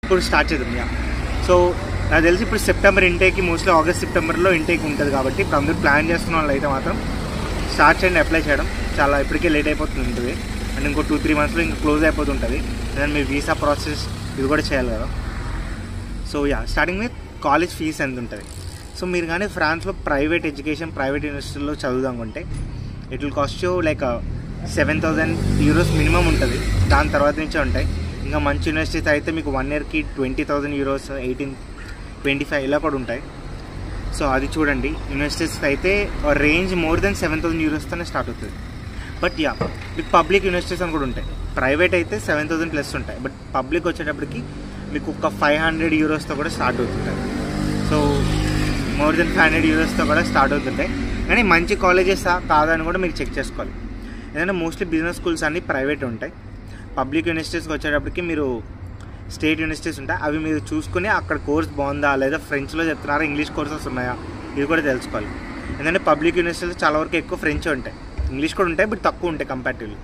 ఇప్పుడు స్టార్ట్ చేద్దాం. Yeah, so నాకు తెలిసి ఇప్పుడు సెప్టెంబర్ ఇంటేక్కి మోస్ట్లీ ఆగస్ట్ సెప్టెంబర్లో ఇంటేక్ ఉంటుంది కాబట్టి ఇప్పుడు అందరూ ప్లాన్ చేస్తున్న వాళ్ళు అయితే మాత్రం స్టార్ట్ చేయండి అప్లై చేయడం. చాలా ఇప్పటికే లేట్ అయిపోతుంటుంది అండ్ ఇంకో 2-3 మంత్స్లో ఇంకా క్లోజ్ అయిపోతుంటుంది. దాని మీ వీసా ప్రాసెస్ ఇది కూడా చేయాలి కదా. So yeah, starting with college fees ఎంత ఉంటుంది. సో మీరు కానీ ఫ్రాన్స్లో ప్రైవేట్ ఎడ్యుకేషన్ ప్రైవేట్ యూనివర్సిటీలో చదువుదామంటే it will cost you like 7,000 euros minimum ఉంటుంది. దాని తర్వాత నుంచే ఉంటాయి. ఇంకా మంచి యూనివర్సిటీస్ అయితే మీకు 1 yearకి 20,000 euros, 18-25 ఇలా కూడా ఉంటాయి. సో అది చూడండి. యూనివర్సిటీస్ అయితే range more than 7,000 euros start అవుతుంది. బట్ యా, మీకు పబ్లిక్ యూనివర్సిటీస్ అని కూడా ఉంటాయి. ప్రైవేట్ అయితే 7,000 ప్లస్ ఉంటాయి. బట్ పబ్లిక్ వచ్చేటప్పటికి మీకు ఒక 500 euros కూడా స్టార్ట్ అవుతుంటాయి. సో మోర్ దెన్ 500 euros కూడా స్టార్ట్ అవుతుంటాయి. కానీ మంచి కాలేజెస్ కాదని కూడా మీరు చెక్ చేసుకోవాలి. ఎందుకంటే మోస్ట్లీ బిజినెస్ స్కూల్స్ అన్నీ ప్రైవేట్ ఉంటాయి. పబ్లిక్ యూనివర్సిటీస్కి వచ్చేటప్పటికి మీరు స్టేట్ యూనివర్సిటీస్ ఉంటాయి. అవి మీరు చూసుకుని అక్కడ కోర్స్ బాగుందా లేదా ఫ్రెంచ్లో చెప్తున్నారా ఇంగ్లీష్ కోర్సెస్ ఉన్నాయా ఇది కూడా తెలుసుకోవాలి. ఎందుకంటే పబ్లిక్ యూనివర్సిటీస్ చాలా వరకు ఎక్కువ ఫ్రెంచ్ ఉంటాయి, ఇంగ్లీష్ కూడా ఉంటాయి బట్ తక్కువ ఉంటాయి కంపారిటివ్లీ.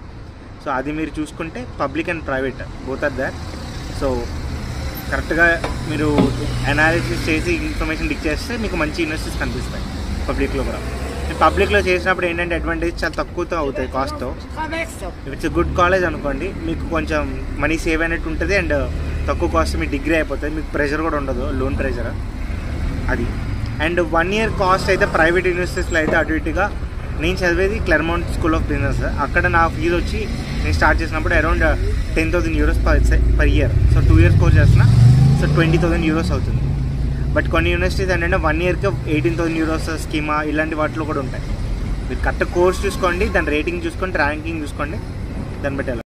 సో అది మీరు చూసుకుంటే public and private both are there. So కరెక్ట్గా మీరు అనాలిసిస్ చేసి ఇన్ఫర్మేషన్ డిక్ చేస్తే మీకు మంచి యూనివర్సిటీస్ కనిపిస్తాయి పబ్లిక్లో కూడా. పబ్లిక్లో చేసినప్పుడు ఏంటంటే అడ్వాంటేజ్ చాలా తక్కువతో అవుతాయి కాస్ట్తో. ఇట్స్ గుడ్ కాలేజ్ అనుకోండి, మీకు కొంచెం మనీ సేవ్ అయినట్టు ఉంటుంది అండ్ తక్కువ కాస్ట్ మీ డిగ్రీ అయిపోతుంది. మీకు ప్రెషర్ కూడా ఉండదు, లోన్ ప్రెషర్ అది. అండ్ 1 year కాస్ట్ అయితే ప్రైవేట్ యూనివర్సిటీస్లో అయితే అటు ఇటుగా నేను చదివేది క్లెర్మౌంట్ స్కూల్ ఆఫ్ బిజినెస్. అక్కడ నా ఫీజు వచ్చి నేను స్టార్ట్ చేసినప్పుడు around 10,000 euros per year. So 2 years course చేస్తున్నా, సో 20,000 euros అవుతుంది. బట్ కొన్ని యూనివర్సిటీస్ ఏంటంటే 1 yearకి 18,000 euros స్కీమా ఇలాంటి వాటిలో కూడా ఉంటాయి. మీరు కరెక్ట్ కోర్స్ చూసుకోండి, దాని రేటింగ్ చూసుకోండి, ర్యాంకింగ్ చూసుకోండి, దాన్ని బట్టి